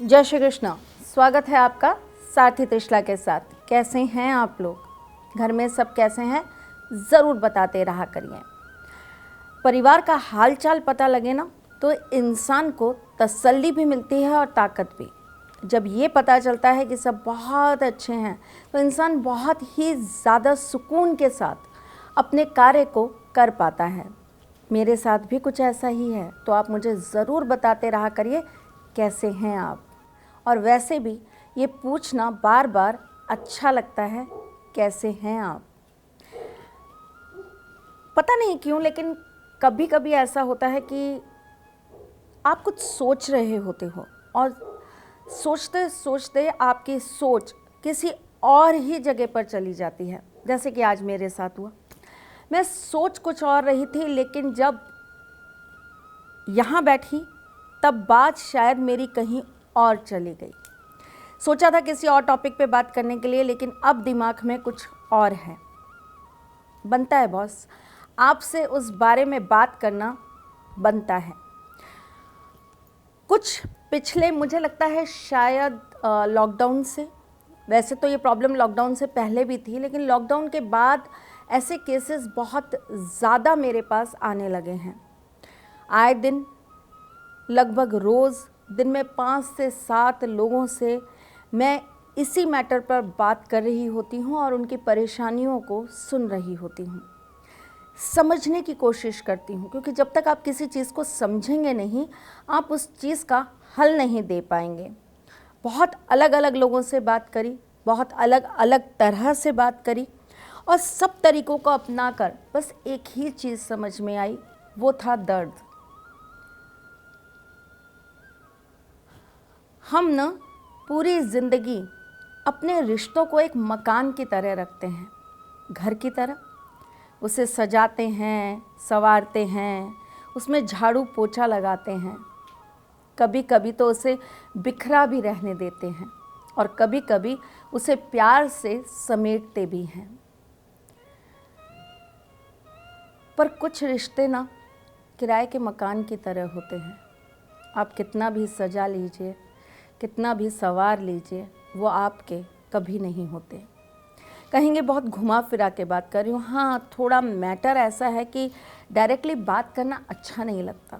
जय श्री कृष्ण। स्वागत है आपका सारथी त्रिशला के साथ। कैसे हैं आप लोग? घर में सब कैसे हैं? ज़रूर बताते रहा करिए। परिवार का हालचाल पता लगे ना तो इंसान को तसल्ली भी मिलती है और ताकत भी। जब ये पता चलता है कि सब बहुत अच्छे हैं तो इंसान बहुत ही ज़्यादा सुकून के साथ अपने कार्य को कर पाता है। मेरे साथ भी कुछ ऐसा ही है, तो आप मुझे ज़रूर बताते रहा करिए कैसे हैं आप। और वैसे भी ये पूछना बार बार अच्छा लगता है, कैसे हैं आप। पता नहीं क्यों, लेकिन कभी कभी ऐसा होता है कि आप कुछ सोच रहे होते हो और सोचते सोचते आपकी सोच किसी और ही जगह पर चली जाती है। जैसे कि आज मेरे साथ हुआ। मैं सोच कुछ और रही थी, लेकिन जब यहाँ बैठी तब बात शायद मेरी कहीं और चली गई। सोचा था किसी और टॉपिक पे बात करने के लिए, लेकिन अब दिमाग में कुछ और है। बनता है बॉस, आपसे उस बारे में बात करना बनता है। कुछ पिछले, मुझे लगता है शायद लॉकडाउन से, वैसे तो ये प्रॉब्लम लॉकडाउन से पहले भी थी, लेकिन लॉकडाउन के बाद ऐसे केसेस बहुत ज़्यादा मेरे पास आने लगे हैं। आए दिन लगभग रोज़ दिन में 5 से 7 लोगों से मैं इसी मैटर पर बात कर रही होती हूँ और उनकी परेशानियों को सुन रही होती हूँ, समझने की कोशिश करती हूँ, क्योंकि जब तक आप किसी चीज़ को समझेंगे नहीं, आप उस चीज़ का हल नहीं दे पाएंगे। बहुत अलग अलग लोगों से बात करी, बहुत अलग अलग तरह से बात करी, और सब तरीक़ों को अपनाकर बस एक ही चीज़ समझ में आई, वो था दर्द। हम न पूरी ज़िंदगी अपने रिश्तों को एक मकान की तरह रखते हैं, घर की तरह। उसे सजाते हैं, संवारते हैं, उसमें झाड़ू पोछा लगाते हैं, कभी कभी तो उसे बिखरा भी रहने देते हैं, और कभी कभी उसे प्यार से समेटते भी हैं। पर कुछ रिश्ते ना किराए के मकान की तरह होते हैं। आप कितना भी सजा लीजिए, कितना भी संवार लीजिए, वो आपके कभी नहीं होते। कहेंगे बहुत घुमा फिरा के बात कर रही हूँ। हाँ, थोड़ा मैटर ऐसा है कि डायरेक्टली बात करना अच्छा नहीं लगता।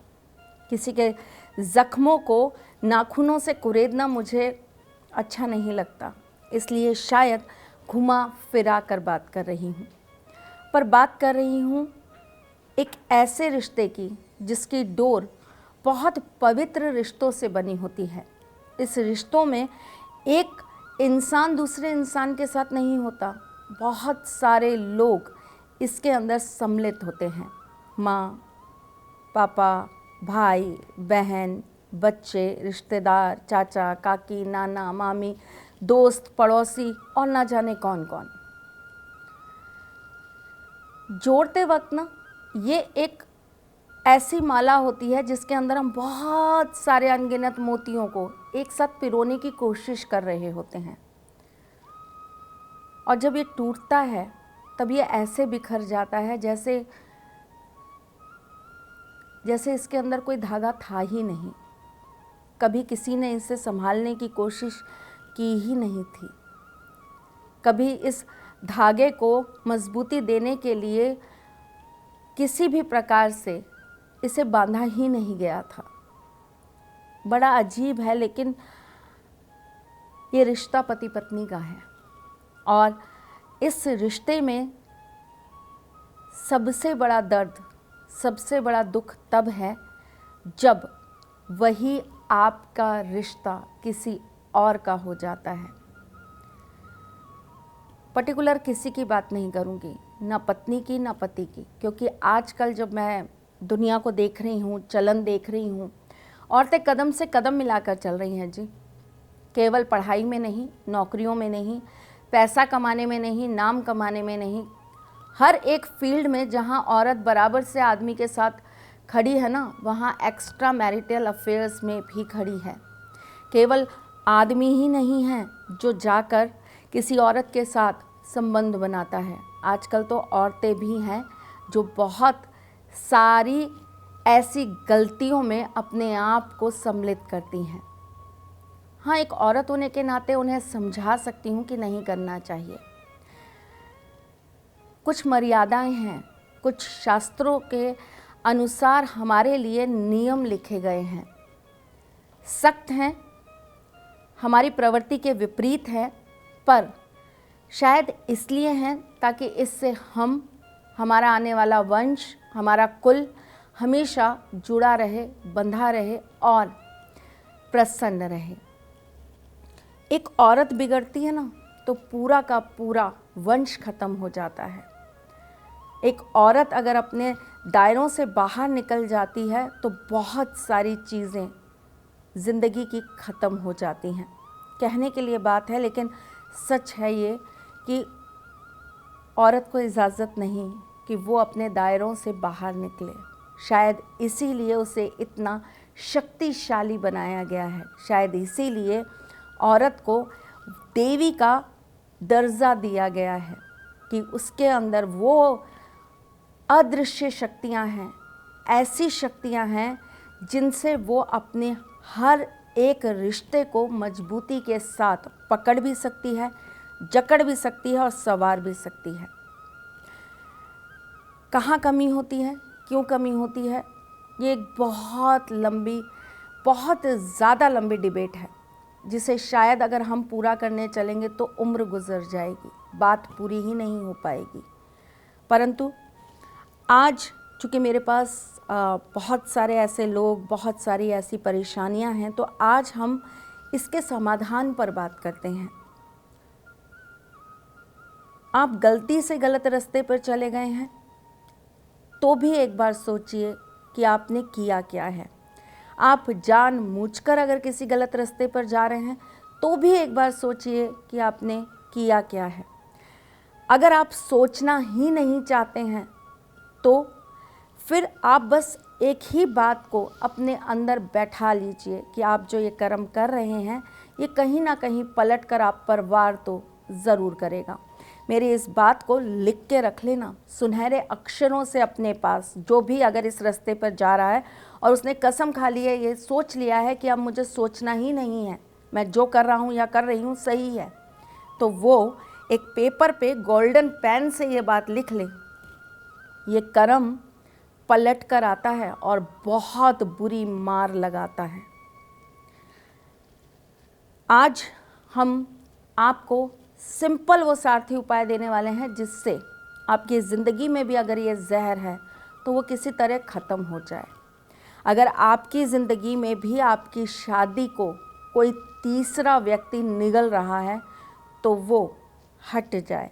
किसी के ज़ख्मों को नाखूनों से कुरेदना मुझे अच्छा नहीं लगता, इसलिए शायद घुमा फिरा कर बात कर रही हूँ। पर बात कर रही हूँ एक ऐसे रिश्ते की जिसकी डोर बहुत पवित्र रिश्तों से बनी होती है। इस रिश्तों में एक इंसान दूसरे इंसान के साथ नहीं होता, बहुत सारे लोग इसके अंदर सम्मिलित होते हैं। माँ, पापा, भाई, बहन, बच्चे, रिश्तेदार, चाचा, काकी, नाना, मामी, दोस्त, पड़ोसी और ना जाने कौन कौन। जोड़ते वक्त ना ये एक ऐसी माला होती है जिसके अंदर हम बहुत सारे अनगिनत मोतियों को एक साथ पिरोने की कोशिश कर रहे होते हैं, और जब ये टूटता है तब ये ऐसे बिखर जाता है जैसे इसके अंदर कोई धागा था ही नहीं। कभी किसी ने इसे संभालने की कोशिश की ही नहीं थी। कभी इस धागे को मजबूती देने के लिए किसी भी प्रकार से इसे बांधा ही नहीं गया था। बड़ा अजीब है, लेकिन ये रिश्ता पति पत्नी का है, और इस रिश्ते में सबसे बड़ा दर्द, सबसे बड़ा दुख तब है जब वही आपका रिश्ता किसी और का हो जाता है। पर्टिकुलर किसी की बात नहीं करूँगी, ना पत्नी की ना पति की, क्योंकि आजकल जब मैं दुनिया को देख रही हूँ, चलन देख रही हूँ, औरतें कदम से कदम मिलाकर चल रही हैं जी। केवल पढ़ाई में नहीं, नौकरियों में नहीं, पैसा कमाने में नहीं, नाम कमाने में नहीं, हर एक फील्ड में जहाँ औरत बराबर से आदमी के साथ खड़ी है ना, वहाँ एक्स्ट्रा मैरिटल अफेयर्स में भी खड़ी है। केवल आदमी ही नहीं है जो जाकर किसी औरत के साथ संबंध बनाता है, आजकल तो औरतें भी हैं जो बहुत सारी ऐसी गलतियों में अपने आप को सम्मिलित करती हैं। हाँ, एक औरत होने के नाते उन्हें समझा सकती हूँ कि नहीं करना चाहिए। कुछ मर्यादाएं हैं, कुछ शास्त्रों के अनुसार हमारे लिए नियम लिखे गए हैं, सख्त हैं, हमारी प्रवृत्ति के विपरीत है, पर शायद इसलिए हैं ताकि इससे हम, हमारा आने वाला वंश, हमारा कुल हमेशा जुड़ा रहे, बंधा रहे और प्रसन्न रहे। एक औरत बिगड़ती है ना तो पूरा का पूरा वंश खत्म हो जाता है। एक औरत अगर अपने दायरों से बाहर निकल जाती है तो बहुत सारी चीज़ें ज़िंदगी की ख़त्म हो जाती हैं। कहने के लिए बात है, लेकिन सच है ये कि औरत को इजाज़त नहीं कि वो अपने दायरों से बाहर निकले। शायद इसीलिए उसे इतना शक्तिशाली बनाया गया है, शायद इसीलिए औरत को देवी का दर्जा दिया गया है कि उसके अंदर वो अदृश्य शक्तियाँ हैं, ऐसी शक्तियाँ हैं जिनसे वो अपने हर एक रिश्ते को मजबूती के साथ पकड़ भी सकती है, जकड़ भी सकती है और संवार भी सकती है। कहाँ कमी होती है, क्यों कमी होती है, ये एक बहुत ज़्यादा लंबी डिबेट है जिसे शायद अगर हम पूरा करने चलेंगे तो उम्र गुजर जाएगी, बात पूरी ही नहीं हो पाएगी। परंतु आज चूँकि मेरे पास बहुत सारे ऐसे लोग, बहुत सारी ऐसी परेशानियां हैं, तो आज हम इसके समाधान पर बात करते हैं। आप गलती से गलत रास्ते पर चले गए हैं तो भी एक बार सोचिए कि आपने किया क्या है। आप जानबूझकर अगर किसी गलत रास्ते पर जा रहे हैं तो भी एक बार सोचिए कि आपने किया क्या है। अगर आप सोचना ही नहीं चाहते हैं तो फिर आप बस एक ही बात को अपने अंदर बैठा लीजिए कि आप जो ये कर्म कर रहे हैं ये कहीं ना कहीं पलट कर आप पर वार तो ज़रूर करेगा। मेरी इस बात को लिख के रख लेना सुनहरे अक्षरों से अपने पास। जो भी अगर इस रास्ते पर जा रहा है और उसने कसम खा ली है, ये सोच लिया है कि अब मुझे सोचना ही नहीं है, मैं जो कर रहा हूँ या कर रही हूँ सही है, तो वो एक पेपर पे गोल्डन पेन से ये बात लिख ले। ये कर्म पलट कर आता है और बहुत बुरी मार लगाता है। आज हम आपको सिंपल वो सारथी उपाय देने वाले हैं जिससे आपकी ज़िंदगी में भी अगर ये जहर है तो वो किसी तरह ख़त्म हो जाए। अगर आपकी ज़िंदगी में भी आपकी शादी को कोई तीसरा व्यक्ति निगल रहा है तो वो हट जाए।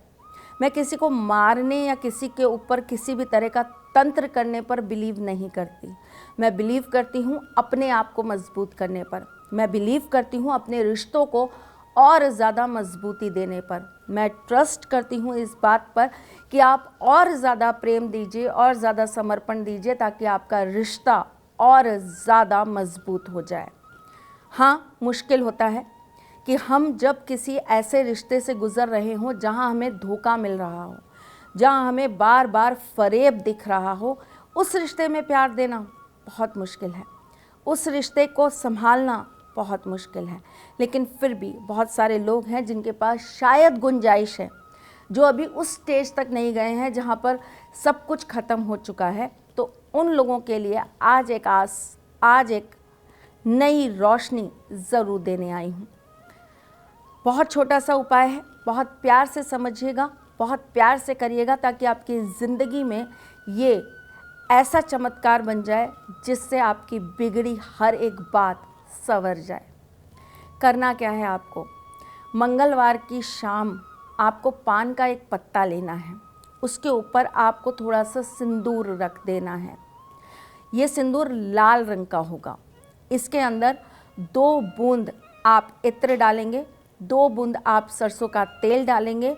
मैं किसी को मारने या किसी के ऊपर किसी भी तरह का तंत्र करने पर बिलीव नहीं करती। मैं बिलीव करती हूँ अपने आप को मजबूत करने पर। मैं बिलीव करती हूँ अपने रिश्तों को और ज़्यादा मजबूती देने पर। मैं ट्रस्ट करती हूँ इस बात पर कि आप और ज़्यादा प्रेम दीजिए और ज़्यादा समर्पण दीजिए ताकि आपका रिश्ता और ज़्यादा मजबूत हो जाए। हाँ, मुश्किल होता है कि हम जब किसी ऐसे रिश्ते से गुज़र रहे हों जहाँ हमें धोखा मिल रहा हो, जहाँ हमें बार बार फरेब दिख रहा हो, उस रिश्ते में प्यार देना बहुत मुश्किल है, उस रिश्ते को संभालना बहुत मुश्किल है। लेकिन फिर भी बहुत सारे लोग हैं जिनके पास शायद गुंजाइश है, जो अभी उस स्टेज तक नहीं गए हैं जहाँ पर सब कुछ ख़त्म हो चुका है। तो उन लोगों के लिए आज एक आस, आज एक नई रोशनी ज़रूर देने आई हूँ। बहुत छोटा सा उपाय है, बहुत प्यार से समझिएगा, बहुत प्यार से करिएगा ताकि आपकी ज़िंदगी में ये ऐसा चमत्कार बन जाए जिससे आपकी बिगड़ी हर एक बात संवर जाए। करना क्या है आपको, मंगलवार की शाम आपको पान का एक पत्ता लेना है, उसके ऊपर आपको थोड़ा सा सिंदूर रख देना है। ये सिंदूर लाल रंग का होगा। इसके अंदर 2 बूंद आप इत्र डालेंगे, 2 बूंद आप सरसों का तेल डालेंगे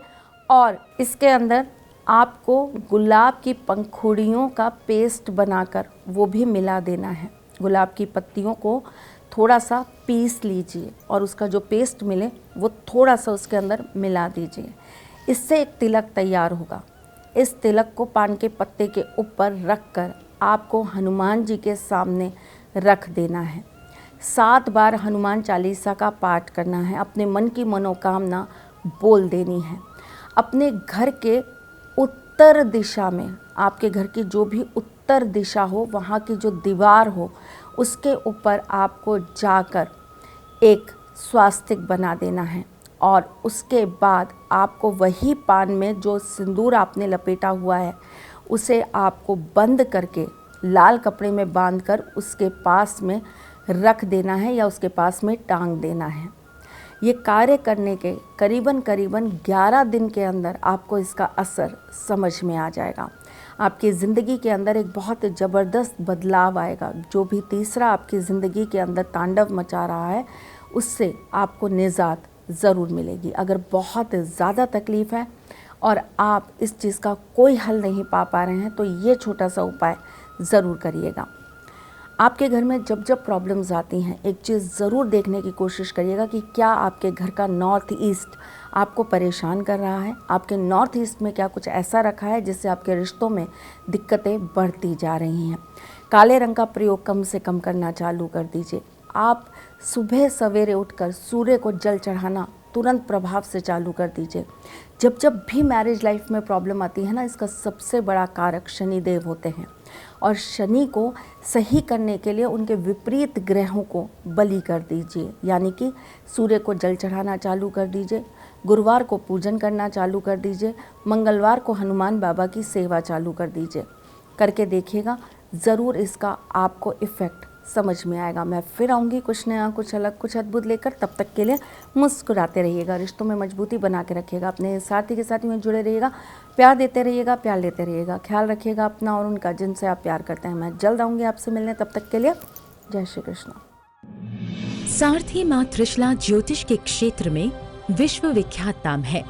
और इसके अंदर आपको गुलाब की पंखुड़ियों का पेस्ट बनाकर वो भी मिला देना है। गुलाब की पत्तियों को थोड़ा सा पीस लीजिए और उसका जो पेस्ट मिले वो थोड़ा सा उसके अंदर मिला दीजिए। इससे एक तिलक तैयार होगा। इस तिलक को पान के पत्ते के ऊपर रख कर आपको हनुमान जी के सामने रख देना है। 7 बार हनुमान चालीसा का पाठ करना है, अपने मन की मनोकामना बोल देनी है। अपने घर के उत्तर दिशा में, आपके घर की जो भी उत्तर दिशा हो, वहाँ की जो दीवार हो, उसके ऊपर आपको जाकर एक स्वास्तिक बना देना है। और उसके बाद आपको वही पान में जो सिंदूर आपने लपेटा हुआ है, उसे आपको बंद करके लाल कपड़े में बांधकर उसके पास में रख देना है या उसके पास में टांग देना है। ये कार्य करने के करीबन 11 दिन के अंदर आपको इसका असर समझ में आ जाएगा। आपकी ज़िंदगी के अंदर एक बहुत ज़बरदस्त बदलाव आएगा। जो भी तीसरा आपकी ज़िंदगी के अंदर तांडव मचा रहा है, उससे आपको निजात ज़रूर मिलेगी। अगर बहुत ज़्यादा तकलीफ़ है और आप इस चीज़ का कोई हल नहीं पा रहे हैं, तो ये छोटा सा उपाय ज़रूर करिएगा। आपके घर में जब जब प्रॉब्लम्स आती हैं, एक चीज़ ज़रूर देखने की कोशिश करिएगा कि क्या आपके घर का नॉर्थ ईस्ट आपको परेशान कर रहा है। आपके नॉर्थ ईस्ट में क्या कुछ ऐसा रखा है जिससे आपके रिश्तों में दिक्कतें बढ़ती जा रही हैं। काले रंग का प्रयोग कम से कम करना चालू कर दीजिए। आप सुबह सवेरे उठकर सूर्य को जल चढ़ाना तुरंत प्रभाव से चालू कर दीजिए। जब जब भी मैरिज लाइफ में प्रॉब्लम आती है ना, इसका सबसे बड़ा कारक शनिदेव होते हैं। और शनि को सही करने के लिए उनके विपरीत ग्रहों को बलि कर दीजिए, यानी कि सूर्य को जल चढ़ाना चालू कर दीजिए, गुरुवार को पूजन करना चालू कर दीजिए, मंगलवार को हनुमान बाबा की सेवा चालू कर दीजिए। करके देखिएगा, ज़रूर इसका आपको इफ़ेक्ट समझ में आएगा। मैं फिर आऊँगी कुछ नया, कुछ अलग, कुछ अद्भुत लेकर। तब तक के लिए मुस्कुराते रहिएगा, रिश्तों में मजबूती बना के रखिएगा, अपने साथी के साथ में जुड़े रहिएगा, प्यार देते रहिएगा, प्यार लेते रहिएगा। ख्याल रखिएगा अपना और उनका जिनसे आप प्यार करते हैं। मैं जल्द आऊँगी आपसे मिलने, तब तक के लिए जय श्री कृष्ण। सारथी माँ त्रिशला ज्योतिष के क्षेत्र में विश्व विख्यात नाम है।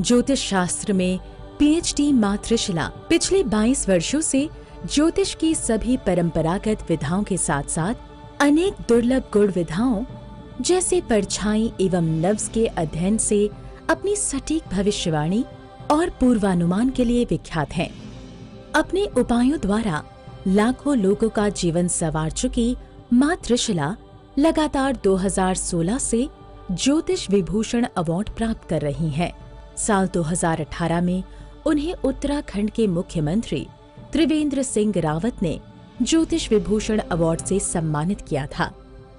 ज्योतिष शास्त्र में पीएचडी माँ त्रिशला पिछले 22 वर्षों से ज्योतिष की सभी परंपरागत विधाओं के साथ साथ अनेक दुर्लभ गुण विधाओं जैसे परछाई एवं नव्स के अध्ययन से अपनी सटीक भविष्यवाणी और पूर्वानुमान के लिए विख्यात हैं। अपने उपायों द्वारा लाखों लोगों का जीवन संवार चुकी माँ त्रिशला लगातार 2016 से ज्योतिष विभूषण अवार्ड प्राप्त कर रही हैं। साल 2018 में उन्हें उत्तराखंड के मुख्यमंत्री त्रिवेंद्र सिंह रावत ने ज्योतिष विभूषण अवार्ड से सम्मानित किया था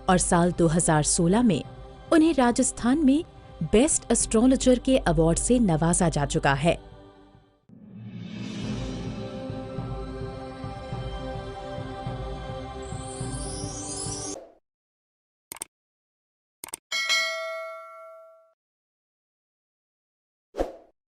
और साल 2016 में उन्हें राजस्थान में बेस्ट एस्ट्रोलॉजर के अवार्ड से नवाजा जा चुका है।